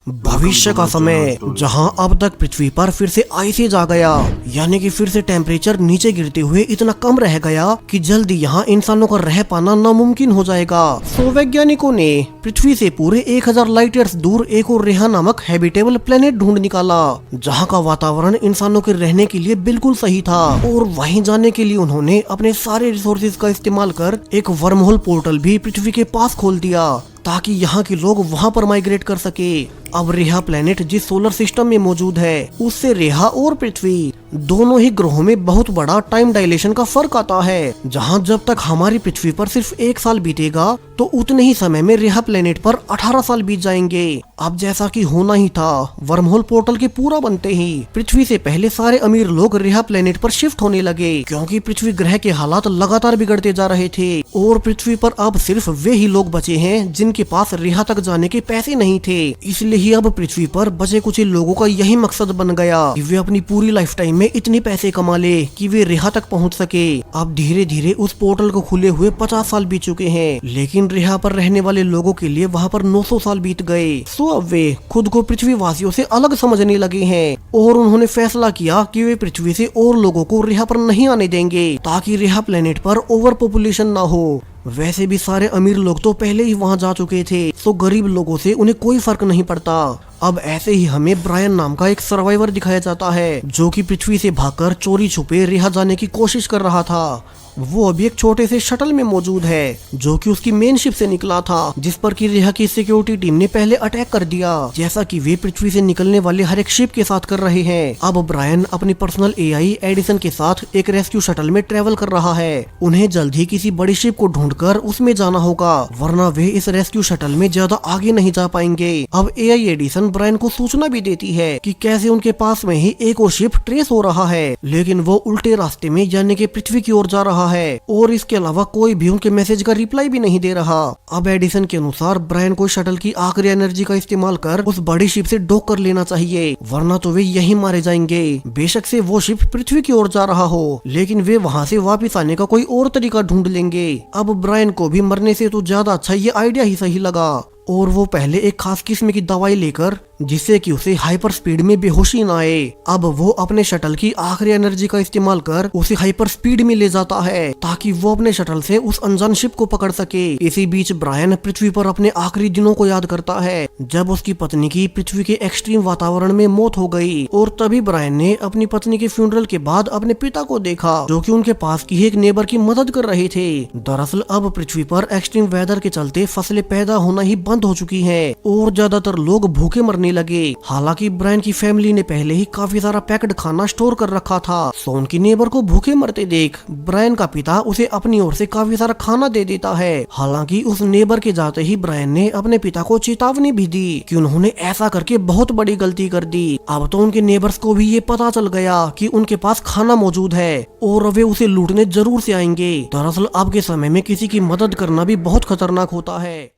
भविष्य का समय, जहां अब तक पृथ्वी पर फिर से आइस आ गया, यानी कि फिर से टेम्परेचर नीचे गिरते हुए इतना कम रह गया कि जल्दी यहाँ इंसानों का रह पाना नामुमकिन हो जाएगा। तो वैज्ञानिकों ने पृथ्वी से पूरे 1000 लाइट ईयर्स दूर एक और रेहा नामक हैबिटेबल प्लेनेट ढूंढ निकाला, जहाँ का वातावरण इंसानों के रहने के लिए बिल्कुल सही था। और वहीं जाने के लिए उन्होंने अपने सारे रिसोर्सेज का इस्तेमाल कर एक वर्महोल पोर्टल भी पृथ्वी के पास खोल दिया, ताकि यहाँ के लोग वहाँ पर माइग्रेट कर सके। अब रेहा प्लेनेट जिस सोलर सिस्टम में मौजूद है, उससे रेहा और पृथ्वी दोनों ही ग्रहों में बहुत बड़ा टाइम डायलेशन का फर्क आता है। जहाँ जब तक हमारी पृथ्वी पर सिर्फ 1 साल बीतेगा, तो उतने ही समय में रेहा प्लेनेट पर 18 साल बीत जाएंगे। अब जैसा कि होना ही था, वर्महोल पोर्टल के पूरा बनते ही पृथ्वी से पहले सारे अमीर लोग रेहा प्लेनेट पर शिफ्ट होने लगे, क्योंकि पृथ्वी ग्रह के हालात लगातार बिगड़ते जा रहे थे। और पृथ्वी पर अब सिर्फ वे ही लोग बचे हैं जिनके पास रेहा तक जाने के पैसे नहीं थे। इसलिए ही अब पृथ्वी पर बचे कुछ लोगों का यही मकसद बन गया कि वे अपनी पूरी लाइफ टाइम में इतने पैसे कमा ले कि वे रेहा तक पहुंच सके। अब धीरे धीरे उस पोर्टल को खुले हुए 50 साल बीत चुके हैं, लेकिन रेहा पर रहने वाले लोगों के लिए वहाँ पर 900 साल बीत गए। सो अब वे खुद को पृथ्वी वासियों से अलग समझने लगे हैं, और उन्होंने फैसला किया कि वे पृथ्वी से और लोगों को रेहा पर नहीं आने देंगे, ताकि रेहा प्लेनेट पर ओवर पॉपुलेशन ना हो। वैसे भी सारे अमीर लोग तो पहले ही वहाँ जा चुके थे, तो गरीब लोगों से उन्हें कोई फर्क नहीं पड़ता। अब ऐसे ही हमें ब्रायन नाम का एक सर्वाइवर दिखाया जाता है, जो कि पृथ्वी से भागकर चोरी छुपे रेहा जाने की कोशिश कर रहा था। वो अभी एक छोटे से शटल में मौजूद है, जो कि उसकी मेन शिप से निकला था, जिस पर कि रेहा की सिक्योरिटी टीम ने पहले अटैक कर दिया, जैसा कि वे पृथ्वी से निकलने वाले हर एक शिप के साथ कर रहे हैं। अब ब्रायन अपनी पर्सनल एआई एडिसन के साथ एक रेस्क्यू शटल में ट्रेवल कर रहा है। उन्हें जल्द ही किसी बड़ी शिप को ढूंढकर उसमें जाना होगा, वरना वे इस रेस्क्यू शटल में ज्यादा आगे नहीं जा पाएंगे। अब एआई एडिसन ब्रायन को सूचना भी देती है कि कैसे उनके पास में ही एक और शिप ट्रेस हो रहा है, लेकिन वो उल्टे रास्ते में यानी कि पृथ्वी की ओर जा रहा है, और इसके अलावा कोई भी उनके मैसेज का रिप्लाई भी नहीं दे रहा। अब एडिसन के अनुसार ब्रायन को शटल की आखिरी एनर्जी का इस्तेमाल कर उस बड़ी शिप से डॉक कर लेना चाहिए, वरना तो वे यहीं मारे जाएंगे। बेशक से वो शिप पृथ्वी की ओर जा रहा हो, लेकिन वे वहाँ से वापस आने का कोई और तरीका ढूंढ लेंगे। अब ब्रायन को भी मरने से तो ज्यादा अच्छा ये आइडिया ही सही लगा, और वो पहले एक खास किस्म की दवाई लेकर, जिससे कि उसे हाइपर स्पीड में बेहोशी न आए, अब वो अपने शटल की आखिरी एनर्जी का इस्तेमाल कर उसे हाइपर स्पीड में ले जाता है, ताकि वो अपने शटल से उस अनजान शिप को पकड़ सके। इसी बीच ब्रायन पृथ्वी पर अपने आखिरी दिनों को याद करता है, जब उसकी पत्नी की पृथ्वी के एक्सट्रीम वातावरण में मौत हो गई। और तभी ब्रायन ने अपनी पत्नी के फ्यूनरल के बाद अपने पिता को देखा, जो कि उनके पास की एक नेबर की मदद कर रहे थे। दरअसल अब पृथ्वी पर एक्सट्रीम वेदर के चलते फसलें पैदा होना ही बंद हो चुकी है, और ज्यादातर लोग भूखे मरने लगे। हालांकि ब्रायन की फैमिली ने पहले ही काफी सारा पैक्ड खाना स्टोर कर रखा था, सो उनकी नेबर को भूखे मरते देख ब्रायन का पिता उसे अपनी ओर से काफी सारा खाना दे देता है। हालांकि उस नेबर के जाते ही ब्रायन ने अपने पिता को चेतावनी भी दी कि उन्होंने ऐसा करके बहुत बड़ी गलती कर दी। अब तो उनके नेबर्स को भी ये पता चल गया कि उनके पास खाना मौजूद है, और वे उसे लूटने जरूर से आएंगे। दरअसल अब के समय में किसी की मदद करना भी बहुत खतरनाक होता है।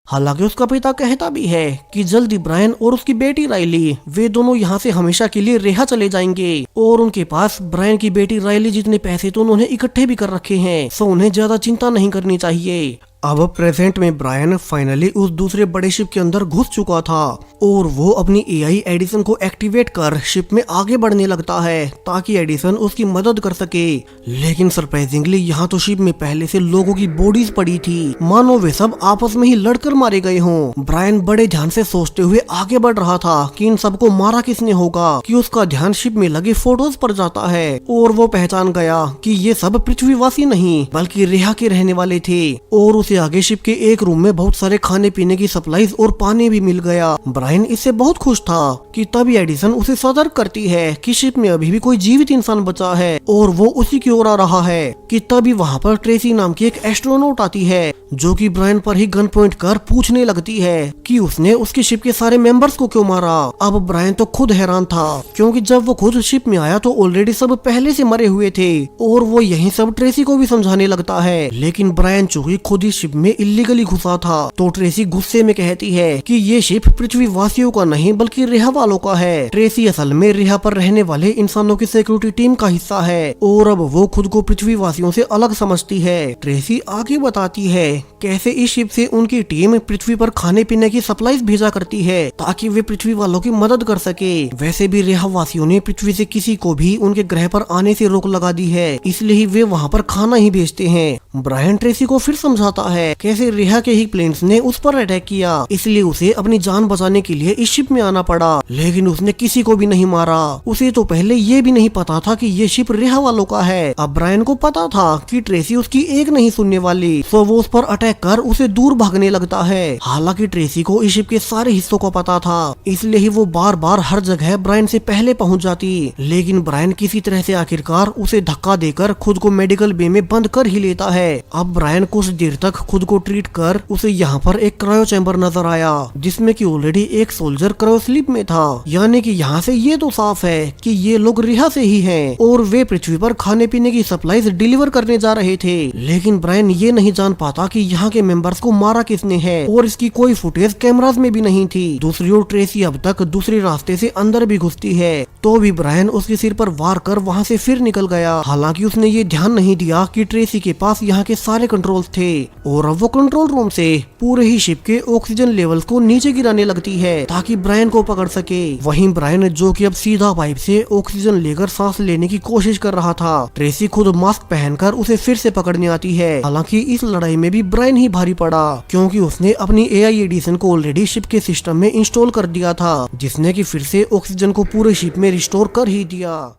हालांकि उसका पिता कहता भी है कि जल्दी ब्रायन और उसकी बेटी राइली वे दोनों यहाँ से हमेशा के लिए रेहा चले जाएंगे, और उनके पास ब्रायन की बेटी राइली जितने पैसे तो उन्होंने इकट्ठे भी कर रखे हैं, सो उन्हें ज्यादा चिंता नहीं करनी चाहिए। अब प्रेजेंट में ब्रायन फाइनली उस दूसरे बड़े शिप के अंदर घुस चुका था, और वो अपनी एआई एडिसन को एक्टिवेट कर शिप में आगे बढ़ने लगता है, ताकि एडिसन उसकी मदद कर सके। लेकिन सरप्राइजिंगली यहाँ तो शिप में पहले से लोगों की बॉडीज पड़ी थी, मानो वे सब आपस में ही लड़कर मारे गए हों। ब्रायन बड़े ध्यान से सोचते हुए आगे बढ़ रहा था कि इन सबको मारा किसने होगा, कि उसका ध्यान शिप में लगे फोटोज पर जाता है, और वो पहचान गया कि ये सब पृथ्वीवासी नहीं बल्कि रेहा के रहने वाले थे। और आगे शिप के एक रूम में बहुत सारे खाने पीने की सप्लाईज और पानी भी मिल गया। ब्रायन इससे बहुत खुश था कि तभी एडिसन उसे सतर्क करती है कि शिप में अभी भी कोई जीवित इंसान बचा है, और वो उसी की ओर आ रहा है। कि तभी वहाँ पर ट्रेसी नाम की एक एस्ट्रोनॉट आती है, जो कि ब्रायन पर ही गन पॉइंट कर पूछने लगती है कि उसने उसकी शिप के सारे मेंबर्स को क्यों मारा। अब ब्रायन तो खुद हैरान था, क्योंकि जब वो खुद शिप में आया तो ऑलरेडी सब पहले से मरे हुए थे, और वो यही सब ट्रेसी को भी समझाने लगता है। लेकिन ब्रायन चूंकि खुद ही शिप में इलीगली घुसा था, तो ट्रेसी गुस्से में कहती है कि ये शिप पृथ्वी वासियों का नहीं बल्कि रिहा वालों का है। ट्रेसी असल में रिहा पर रहने वाले इंसानों की सिक्योरिटी टीम का हिस्सा है और अब वो खुद को पृथ्वी वासियों से अलग समझती है। ट्रेसी आगे बताती है कैसे इस शिप से उनकी टीम पृथ्वी पर खाने पीने की सप्लाईज भेजा करती है ताकि वे पृथ्वी वालों की मदद कर सके। वैसे भी रिहा वासियों ने पृथ्वी से किसी को भी उनके ग्रह पर आने से रोक लगा दी है, इसलिए ही वे वहाँ पर खाना ही भेजते हैं। ब्रायन ट्रेसी को फिर समझाता है कैसे रिहा के ही प्लेन्स ने उस पर अटैक किया, इसलिए उसे अपनी जान बचाने के लिए इस शिप में आना पड़ा, लेकिन उसने किसी को भी नहीं मारा। उसे तो पहले ये भी नहीं पता था कि ये शिप रिहा वालों का है। अब ब्रायन को पता था कि ट्रेसी उसकी एक नहीं सुनने वाली, तो वो उस पर अटैक कर उसे दूर भागने लगता है। हालांकि ट्रेसी को इस शिप के सारे हिस्सों का पता था, इसलिए ही वो बार बार हर जगह ब्रायन से पहले पहुंच जाती, लेकिन ब्रायन किसी तरह से आखिरकार उसे धक्का देकर खुद को मेडिकल बे में बंद कर ही लेता है। अब ब्रायन कुछ देर तक खुद को ट्रीट कर उसे यहाँ पर एक क्रायो चैम्बर नजर आया जिसमें कि ऑलरेडी एक सोल्जर क्रायो स्लीप में था, यानी कि यहाँ से ये तो साफ है कि ये लोग रिहा से ही हैं और वे पृथ्वी पर खाने पीने की सप्लाईज डिलीवर करने जा रहे थे। लेकिन ब्रायन ये नहीं जान पाता कि यहाँ के मेंबर्स को मारा किसने है और इसकी कोई फुटेज कैमरास में भी नहीं थी। दूसरी ओर ट्रेसी अब तक दूसरे रास्ते से अंदर भी घुसती है, तो भी ब्रायन उसके सिर पर वार कर वहाँ से फिर निकल गया। हालांकि उसने ये ध्यान नहीं दिया कि ट्रेसी के पास यहाँ के सारे कंट्रोल्स थे और अब वो कंट्रोल रूम से पूरे ही शिप के ऑक्सीजन लेवल्स को नीचे गिराने लगती है ताकि ब्रायन को पकड़ सके। वहीं ब्रायन जो कि अब सीधा पाइप से ऑक्सीजन लेकर सांस लेने की कोशिश कर रहा था, ट्रेसी खुद मास्क पहनकर उसे फिर से पकड़ने आती है। हालांकि इस लड़ाई में भी ब्रायन ही भारी पड़ा क्योंकि उसने अपनी AI एडिशन को ऑलरेडी शिप के सिस्टम में इंस्टॉल कर दिया था, जिसने कि फिर से ऑक्सीजन को पूरे शिप में रिस्टोर कर ही दिया।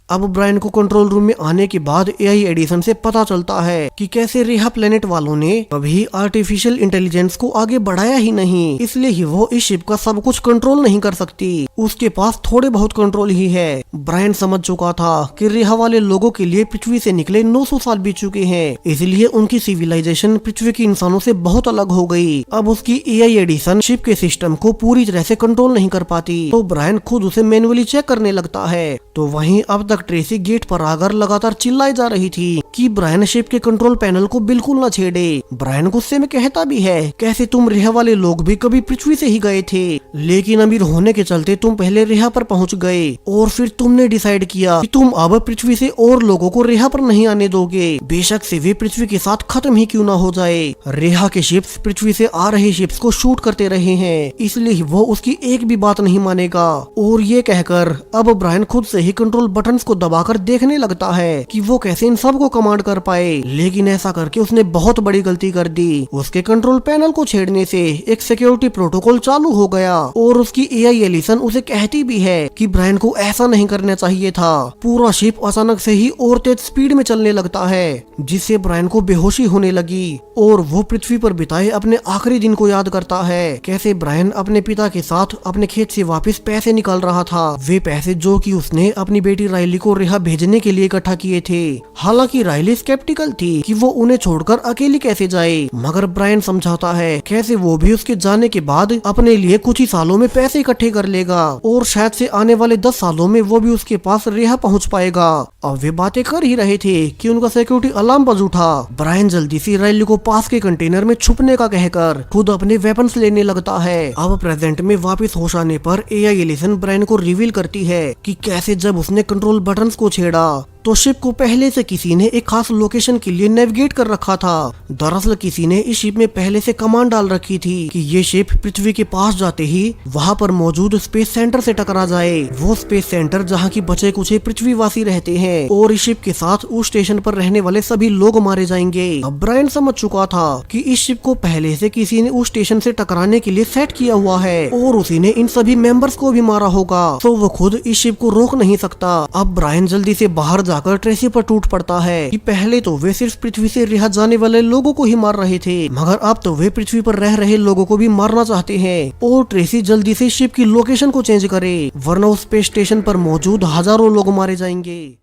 अब ब्रायन को कंट्रोल रूम में आने के बाद AI एडिशन से पता चलता है कि कैसे रिहा प्लेनेट वालों ने कभी आर्टिफिशियल इंटेलिजेंस को आगे बढ़ाया ही नहीं, इसलिए ही वो इस शिप का सब कुछ कंट्रोल नहीं कर सकती, उसके पास थोड़े बहुत कंट्रोल ही है। ब्रायन समझ चुका था कि रिहा वाले लोगों के लिए पृथ्वी से निकले 900 साल बीत चुके हैं, इसलिए उनकी सिविलाइजेशन पृथ्वी के इंसानों से बहुत अलग हो गई। अब उसकी AI एडिशन शिप के सिस्टम को पूरी तरह से कंट्रोल नहीं कर पाती, तो ब्रायन खुद उसे मैन्युअली चेक करने लगता है। तो वहीं अब ट्रेसी गेट पर आकर लगातार चिल्लाई जा रही थी कि ब्रायन शिप के कंट्रोल पैनल को बिल्कुल न छेड़े। ब्रायन गुस्से में कहता भी है कैसे तुम रिहा वाले लोग भी कभी पृथ्वी से ही गए थे, लेकिन अमीर होने के चलते तुम पहले रिहा पर पहुंच गए और फिर तुमने डिसाइड किया कि तुम अब पृथ्वी से और लोगों को रिहा पर नहीं आने दोगे, बेशक से वे पृथ्वी के साथ खत्म ही क्यों न हो जाए। रिहा के शिप्स पृथ्वी से आ रहे शिप्स को शूट करते रहे हैं, इसलिए वो उसकी एक भी बात नहीं मानेगा। और ये कहकर अब ब्रायन खुद से ही कंट्रोल बटन्स को दबाकर देखने लगता है कि वो कैसे इन सब को कमांड कर पाए, लेकिन ऐसा करके उसने बहुत बड़ी गलती कर दी। उसके कंट्रोल पैनल को छेड़ने से एक सिक्योरिटी प्रोटोकॉल चालू हो गया और उसकी AI एलिसन उसे कहती भी है कि ब्रायन को ऐसा नहीं करना चाहिए था। पूरा शिप अचानक से ही और तेज स्पीड में चलने लगता है, जिससे ब्रायन को बेहोशी होने लगी और वो पृथ्वी पर बिताए अपने आखिरी दिन को याद करता है। कैसे ब्रायन अपने पिता के साथ अपने खेत से वापस पैसे निकाल रहा था, वे पैसे जो कि उसने अपनी बेटी राइली को रिहा भेजने के लिए इकट्ठा किए थे। हालांकि राइली स्केप्टिकल थी कि वो उन्हें छोड़कर अकेली कैसे जाए, मगर ब्रायन समझाता है कैसे वो भी उसके जाने के बाद अपने लिए कुछ ही सालों में पैसे इकट्ठे कर लेगा और शायद से आने वाले 10 सालों में वो भी उसके पास रिहा पहुंच पाएगा। अब वे बातें कर ही रहे थे कि उनका सिक्योरिटी अलार्म बज उठा। ब्रायन जल्दी से राइली को पास के कंटेनर में छुपने का कहकर खुद अपने वेपन्स लेने लगता है। अब प्रेजेंट में वापस होश आने पर AI एलिसन ब्रायन को रिवील करती है कि कैसे जब उसने कंट्रोल बटन्स को छेड़ा तो शिप को पहले से किसी ने एक खास लोकेशन के लिए नेविगेट कर रखा था। दरअसल किसी ने इस शिप में पहले से कमांड डाल रखी थी कि ये शिप पृथ्वी के पास जाते ही वहाँ पर मौजूद स्पेस सेंटर से टकरा जाए, वो स्पेस सेंटर जहाँ की बचे कुछ पृथ्वीवासी रहते हैं और इस शिप के साथ उस स्टेशन पर रहने वाले सभी लोग मारे जाएंगे। अब ब्रायन समझ चुका था कि इस शिप को पहले से किसी ने उस स्टेशन से टकराने के लिए सेट किया हुआ है और उसी ने इन सभी मेंबर्स को भी मारा होगा, तो वो खुद इस शिप को रोक नहीं सकता। अब ब्रायन जल्दी से बाहर जाकर ट्रेसी पर टूट पड़ता है कि पहले तो वे सिर्फ पृथ्वी से रिहा जाने वाले लोगों को ही मार रहे थे, मगर अब तो वे पृथ्वी पर रह रहे लोगों को भी मारना चाहते हैं। और ट्रेसी जल्दी से शिप की लोकेशन को चेंज करे, वरना उस स्पेस स्टेशन पर मौजूद हजारों लोग मारे जाएंगे।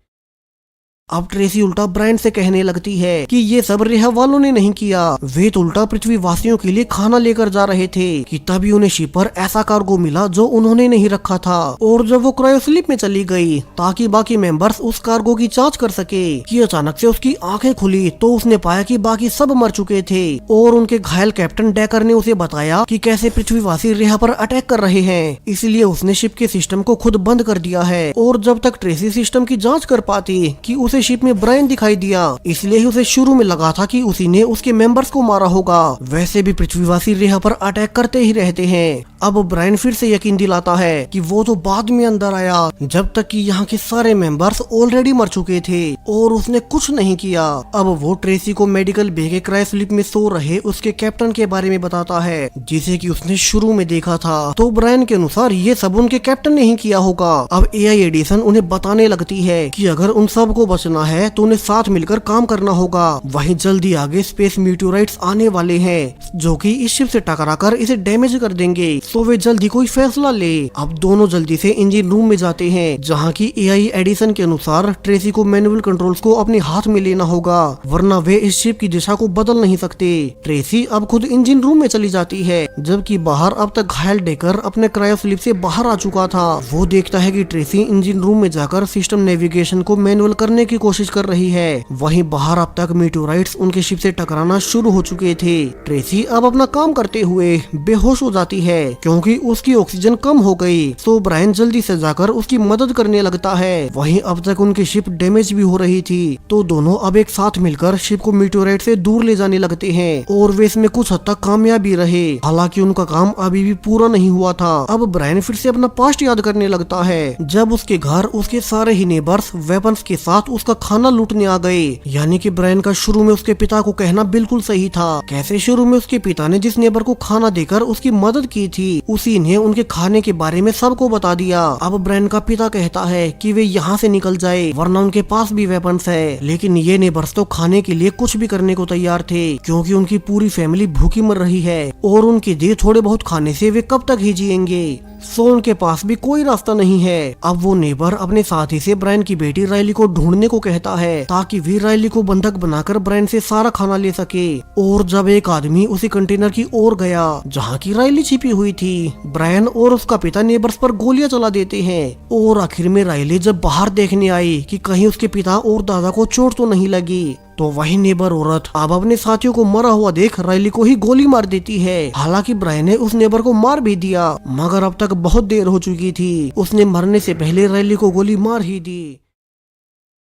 अब ट्रेसी उल्टा ब्रायन से कहने लगती है कि ये सब रेहा वालों ने नहीं किया, वे तो उल्टा पृथ्वी वासियों के लिए खाना लेकर जा रहे थे कि तभी उन्हें शिप पर ऐसा कार्गो मिला जो उन्होंने नहीं रखा था। और जब वो क्रायोस्लीप में चली गई ताकि बाकी मेंबर्स उस कार्गो की जांच कर सके कि अचानक से उसकी आंखें खुली तो उसने पाया कि बाकी सब मर चुके थे और उनके घायल कैप्टन डेकर ने उसे बताया कि कैसे पृथ्वीवासी रेहा पर अटैक कर रहे हैं, इसलिए उसने शिप के सिस्टम को खुद बंद कर दिया है। और जब तक ट्रेसी सिस्टम की जांच कर पाती कि उसे शिप में ब्रायन दिखाई दिया, इसलिए ही उसे शुरू में लगा था कि उसी ने उसके मेंबर्स को मारा होगा। वैसे भी पृथ्वीवासी रेहा पर अटैक करते ही रहते हैं। अब ब्रायन फिर से यकीन दिलाता है कि वो तो बाद में अंदर आया जब तक कि यहाँ के सारे मेंबर्स ऑलरेडी मर चुके थे और उसने कुछ नहीं किया। अब वो ट्रेसी को मेडिकल बे के क्रायोस्लीप में सो रहे उसके कैप्टन के बारे में बताता है जिसे कि उसने शुरू में देखा था। तो ब्रायन के अनुसार ये सब उनके कैप्टन ने ही किया होगा। अब एआई एडिसन उन्हें बताने लगती है कि अगर उन सब को बचना है तो उन्हें साथ मिलकर काम करना होगा। वहीं जल्दी आगे स्पेस मीटियोराइट्स आने वाले हैं जो कि इस शिप से टकराकर इसे डैमेज कर देंगे, तो वे जल्दी कोई फैसला ले। अब दोनों जल्दी से इंजन रूम में जाते हैं जहाँ की एआई एडिसन के अनुसार ट्रेसी को मैनुअल कंट्रोल्स को अपने हाथ में लेना होगा वरना वे इस शिप की दिशा को बदल नहीं सकते। ट्रेसी अब खुद इंजन रूम में चली जाती है जबकि बाहर अब तक घायल डेकर अपने क्रायोस्लीप से बाहर आ चुका था। वो देखता है कि ट्रेसी इंजन रूम में जाकर सिस्टम नेविगेशन को मैनुअल करने की कोशिश कर रही है। वहीं बाहर अब तक मीटियोराइट्स उनके शिप से टकराना शुरू हो चुके थे। ट्रेसी अब अपना काम करते हुए बेहोश हो जाती है क्योंकि उसकी ऑक्सीजन कम हो गई। तो ब्रायन जल्दी से जाकर उसकी मदद करने लगता है। वहीं अब तक उनकी शिप डैमेज भी हो रही थी तो दोनों अब एक साथ मिलकर शिप को मीटियोराइट से दूर ले जाने लगते हैं और वे इसमें कुछ हद तक कामयाब भी रहे। हालांकि उनका काम अभी भी पूरा नहीं हुआ था। अब ब्रायन फिर से अपना पास्ट याद करने लगता है जब उसके घर उसके सारे ही नेबर्स वेपन्स के साथ उसका खाना लूटने आ गए। यानी कि ब्रायन का शुरू में उसके पिता को कहना बिल्कुल सही था। कैसे शुरू में उसके पिता ने जिस नेबर को खाना देकर उसकी मदद की थी उसी ने उनके खाने के बारे में सबको बता दिया। अब ब्रायन का पिता कहता है कि वे यहाँ से निकल जाए वरना उनके पास भी वेपन्स है, लेकिन ये नेबर्स तो खाने के लिए कुछ भी करने को तैयार थे क्योंकि उनकी पूरी फैमिली भूखी मर रही है और उनके दिए थोड़े बहुत खाने से वे कब तक ही जिएंगे। सो उनके पास भी कोई रास्ता नहीं है। अब वो नेबर अपने साथी से ब्रायन की बेटी रायली को ढूंढने को कहता है ताकि वे रायली को बंधक बनाकर ब्रायन से सारा खाना ले सके। और जब एक आदमी उसी कंटेनर की ओर गया जहाँ की रायली छिपी हुई थी, ब्रायन और उसका पिता नेबर्स पर गोलियां चला देते हैं और आखिर में रायली जब बाहर देखने आई कि कहीं उसके पिता और दादा को चोट तो नहीं लगी तो वही नेबर औरत अब अपने साथियों को मरा हुआ देख रायली को ही गोली मार देती है। हालांकि ब्रायन ने उस नेबर को मार भी दिया मगर अब तक बहुत देर हो चुकी थी, उसने मरने से पहले रायली को गोली मार ही दी।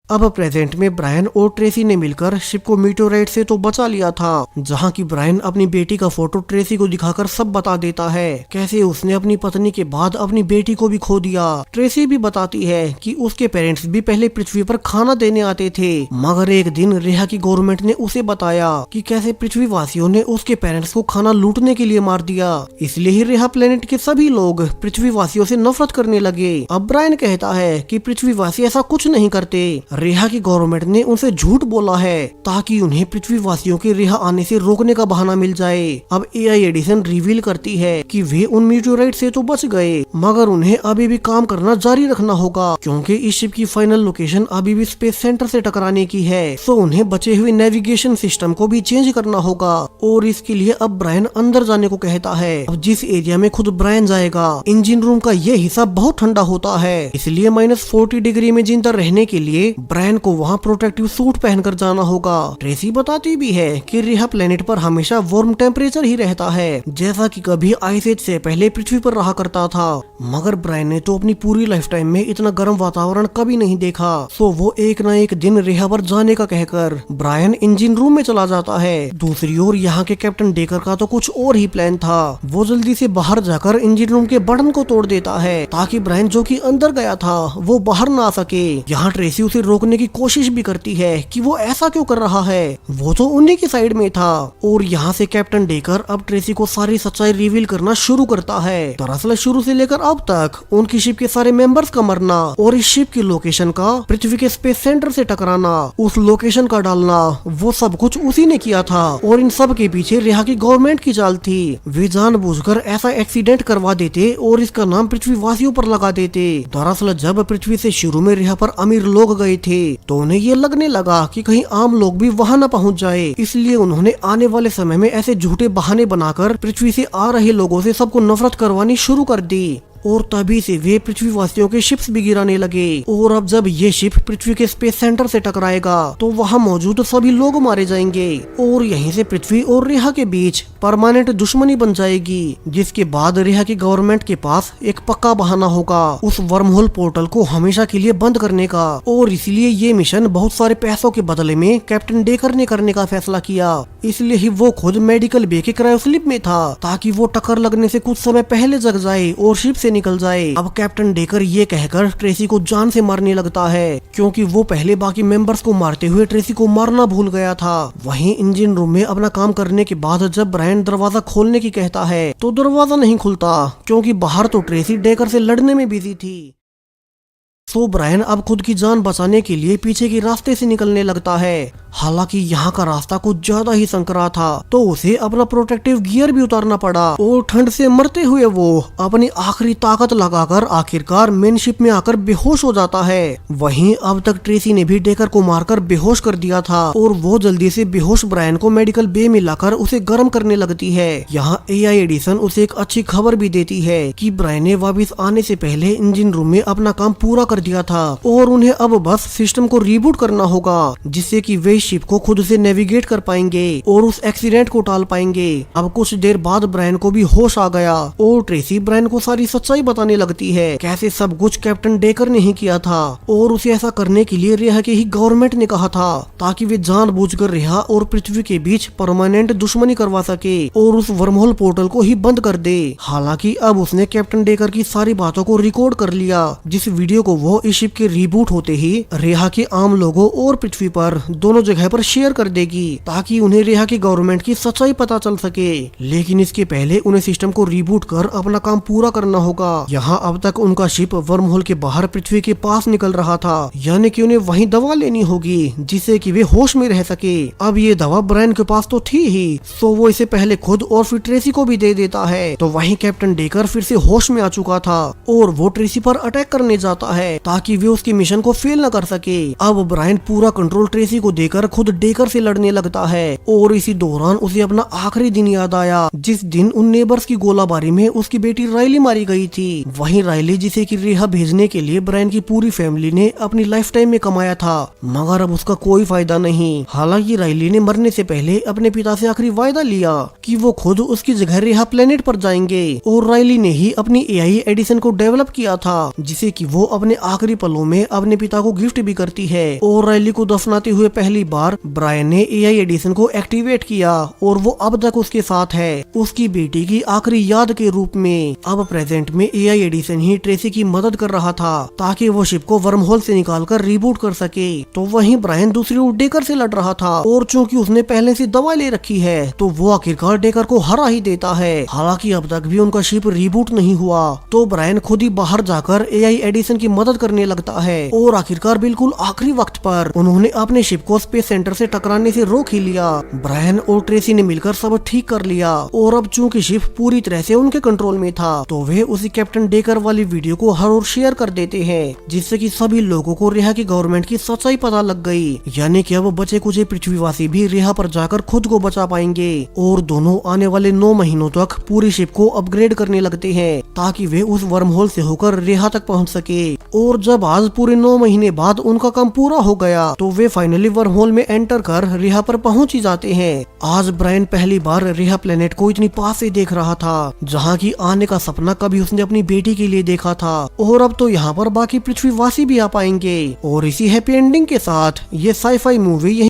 अब प्रेजेंट में ब्रायन और ट्रेसी ने मिलकर शिप को मीटियोराइट से तो बचा लिया था, जहाँ की ब्रायन अपनी बेटी का फोटो ट्रेसी को दिखाकर सब बता देता है कैसे उसने अपनी पत्नी के बाद अपनी बेटी को भी खो दिया। ट्रेसी भी बताती है कि उसके पेरेंट्स भी पहले पृथ्वी पर खाना देने आते थे मगर एक दिन रेहा की गवर्नमेंट ने उसे बताया कि कैसे पृथ्वी वासियों ने उसके पेरेंट्स को खाना लूटने के लिए मार दिया, इसलिए ही रेहा प्लेनेट के सभी लोग पृथ्वी वासियों से नफरत करने लगे। अब ब्रायन कहता है कि पृथ्वी वासी ऐसा कुछ नहीं करते, रेहा की गवर्नमेंट ने उनसे झूठ बोला है ताकि उन्हें पृथ्वी वासियों के रेहा आने से रोकने का बहाना मिल जाए। अब एआई एडिसन रिवील करती है कि वे उन मीटियोराइट से तो बच गए मगर उन्हें अभी भी काम करना जारी रखना होगा क्योंकि इस शिप की फाइनल लोकेशन अभी भी स्पेस सेंटर से टकराने की है। तो उन्हें बचे हुए नेविगेशन सिस्टम को भी चेंज करना होगा और इसके लिए अब ब्रायन अंदर जाने को कहता है। अब जिस एरिया में खुद ब्रायन जाएगा इंजन रूम का ये हिस्सा बहुत ठंडा होता है, इसलिए -40 डिग्री में जिंदा रहने के लिए ब्रायन को वहाँ प्रोटेक्टिव सूट पहनकर जाना होगा। ट्रेसी बताती भी है कि रेहा प्लेनेट पर हमेशा वार्म टेम्परेचर ही रहता है जैसा कि कभी आइस एज से पहले पृथ्वी पर रहा करता था, मगर ब्रायन ने तो अपनी पूरी लाइफ टाइम में इतना गर्म वातावरण कभी नहीं देखा। सो वो एक न एक दिन रेहा पर जाने का कहकर ब्रायन इंजन रूम में चला जाता है। दूसरी ओर यहाँ के कैप्टन डेकर का तो कुछ और ही प्लान था। वो जल्दी से बाहर जाकर इंजन रूम के बटन को तोड़ देता है ताकि ब्रायन जो कि अंदर गया था वो बाहर ना आ सके। यहाँ ट्रेसी उसे रोकने की कोशिश भी करती है कि वो ऐसा क्यों कर रहा है, वो तो उन्हीं की साइड में था। और यहाँ से कैप्टन डेकर अब ट्रेसी को सारी सच्चाई रिवील करना शुरू करता है। दरअसल शुरू से लेकर अब तक उनकी शिप के सारे मेंबर्स का मरना और इस शिप की लोकेशन का पृथ्वी के स्पेस सेंटर से टकराना, उस लोकेशन का डालना, वो सब कुछ उसी ने किया था। और इन सब के पीछे रेहा की गवर्नमेंट की चाल थी। वे जानबूझकर ऐसा एक्सीडेंट करवा देते और इसका नाम पृथ्वी वासियों पर लगा देते। दरअसल जब पृथ्वी से शुरू में रेहा पर अमीर लोग गए थे, तो उन्हें ये लगने लगा कि कहीं आम लोग भी वहाँ न पहुँच जाए। इसलिए उन्होंने आने वाले समय में ऐसे झूठे बहाने बनाकर पृथ्वी से आ रहे लोगों से सबको नफरत करवानी शुरू कर दी और तभी से वे पृथ्वीवासियों के शिप्स भी गिराने लगे। और अब जब ये शिप पृथ्वी के स्पेस सेंटर से टकराएगा तो वहाँ मौजूद सभी लोग मारे जाएंगे और यहीं से पृथ्वी और रेहा के बीच परमानेंट दुश्मनी बन जाएगी, जिसके बाद रेहा की गवर्नमेंट के पास एक पक्का बहाना होगा उस वर्महोल पोर्टल को हमेशा के लिए बंद करने का। और इसलिए ये मिशन बहुत सारे पैसों के बदले में कैप्टन डेकर ने करने का फैसला किया। इसलिए ही वो खुद मेडिकल बे के क्रायोस्लीप में था ताकि वो टक्कर लगने से कुछ समय पहले जग जाए और शिप से निकल जाए। अब कैप्टन डेकर ये कहकर ट्रेसी को जान से मारने लगता है, क्योंकि वो पहले बाकी मेंबर्स को मारते हुए ट्रेसी को मारना भूल गया था। वहीं इंजन रूम में अपना काम करने के बाद जब ब्रायन दरवाजा खोलने की कहता है तो दरवाजा नहीं खुलता, क्योंकि बाहर तो ट्रेसी डेकर से लड़ने में बिजी थी। सो ब्रायन अब खुद की जान बचाने के लिए पीछे के रास्ते से निकलने लगता है। हालांकि यहाँ का रास्ता कुछ ज्यादा ही संकरा था, तो उसे अपना प्रोटेक्टिव गियर भी उतारना पड़ा और ठंड से मरते हुए वो अपनी आखिरी ताकत लगाकर आखिरकार मेन शिप में आकर बेहोश हो जाता है। वहीं अब तक ट्रेसी ने भी डेकर को मारकर बेहोश कर दिया था और वो जल्दी से बेहोश ब्रायन को मेडिकल बे में लाकर उसे गर्म करने लगती है। यहाँ AI एडिसन उसे एक अच्छी खबर भी देती है कि ब्रायन ने वापिस आने से पहले इंजन रूम में अपना काम पूरा कर दिया था और उन्हें अब बस सिस्टम को रीबूट करना होगा, जिससे कि वे शिप को खुद से नेविगेट कर पाएंगे और उस एक्सीडेंट को टाल पाएंगे। अब कुछ देर बाद ब्रायन को भी होश आ गया और ट्रेसी ब्रायन को सारी सच्चाई बताने लगती है, कैसे सब कुछ कैप्टन डेकर ने ही किया था और उसे ऐसा करने के लिए रेहा की ही गवर्नमेंट ने कहा था, ताकि वे जानबूझकर रेहा और पृथ्वी के बीच परमानेंट दुश्मनी करवा सके और उस वर्महोल पोर्टल को ही बंद कर दे। हालांकि अब उसने कैप्टन डेकर की सारी बातों को रिकॉर्ड कर लिया, जिस वीडियो को वो इस शिप के रीबूट होते ही रेहा के आम लोगों और पृथ्वी पर दोनों जगह पर शेयर कर देगी, ताकि उन्हें रेहा की गवर्नमेंट की सच्चाई पता चल सके। लेकिन इसके पहले उन्हें सिस्टम को रीबूट कर अपना काम पूरा करना होगा। यहाँ अब तक उनका शिप वर्महोल के बाहर पृथ्वी के पास निकल रहा था, यानी कि उन्हें वहीं दवा लेनी होगी जिससे कि वे होश में रह सके। अब ये दवा ब्रायन के पास तो थी ही, तो वो इसे पहले खुद और फिर ट्रेसी को भी दे देता है। तो वहीं कैप्टन डेकर फिर से होश में आ चुका था और वो ट्रेसी पर अटैक करने जाता है ताकि वे उसके मिशन को फेल न कर सके। अब ब्रायन पूरा कंट्रोल ट्रेसी को देकर खुद डेकर से लड़ने लगता है और इसी दौरान उसे अपना आखिरी दिन याद आया, जिस दिन उन नेबर्स की गोलाबारी में उसकी बेटी रायली मारी गई थी। वहीं रायली, जिसे कि रेहा भेजने के लिए ब्रायन की पूरी फैमिली ने अपनी लाइफ टाइम में कमाया था, मगर अब उसका कोई फायदा नहीं। हालांकि रायली ने मरने से पहले अपने पिता से आखिरी वायदा लिया कि वो खुद उसकी जगह रेहा प्लेनेट पर जाएंगे और रायली ने ही अपनी AI एडिसन को डेवलप किया था, जिसे कि वो अपने आखिरी पलों में अपने पिता को गिफ्ट भी करती है। और रायली को दफनाते हुए पहली बार ब्रायन ने AI एडिसन को एक्टिवेट किया और वो अब तक उसके साथ है, उसकी बेटी की आखिरी याद के रूप में। अब प्रेजेंट में AI एडिसन ही ट्रेसी की मदद कर रहा था ताकि वो शिप को वर्महोल से निकालकर रीबूट कर सके। तो वहीं ब्रायन दूसरी ओर डेकर से लड़ रहा था और चूंकि उसने पहले से दवा ले रखी है तो वो आखिरकार डेकर को हरा ही देता है। हालांकि अब तक भी उनका शिप रीबूट नहीं हुआ, तो ब्रायन खुद ही बाहर जाकर AI एडिसन की मदद करने लगता है और आखिरकार बिल्कुल आखिरी वक्त पर उन्होंने अपने शिप को स्पेस सेंटर से टकराने से रोक ही लिया। ब्रायन और ट्रेसी ने मिलकर सब ठीक कर लिया और अब चूंकि शिप पूरी तरह से उनके कंट्रोल में था तो वे उसी कैप्टन डेकर वाली वीडियो को हर ओर शेयर कर देते हैं, जिससे कि सभी लोगों को रेहा की गवर्नमेंट की सच्चाई पता लग गई। यानी कि अब बचे कुछ पृथ्वीवासी भी रेहा पर जाकर खुद को बचा पाएंगे और दोनों आने वाले 9 महीनों तक पूरी शिप को अपग्रेड करने लगते हैं ताकि वे उस वर्महोल से होकर रेहा तक पहुंच सके। और जब आज पूरे 9 महीने बाद उनका काम पूरा हो गया तो वे फाइनली वर्महोल में एंटर कर रेहा पर पहुंच ही जाते हैं। आज ब्रायन पहली बार रेहा प्लेनेट को इतनी पास से देख रहा था, जहां की आने का सपना कभी उसने अपनी बेटी के लिए देखा था। और अब तो यहाँ पर बाकी पृथ्वीवासी भी आ पाएंगे। और इसी हैप्पी एंडिंग के साथ ये साई-फाई मूवी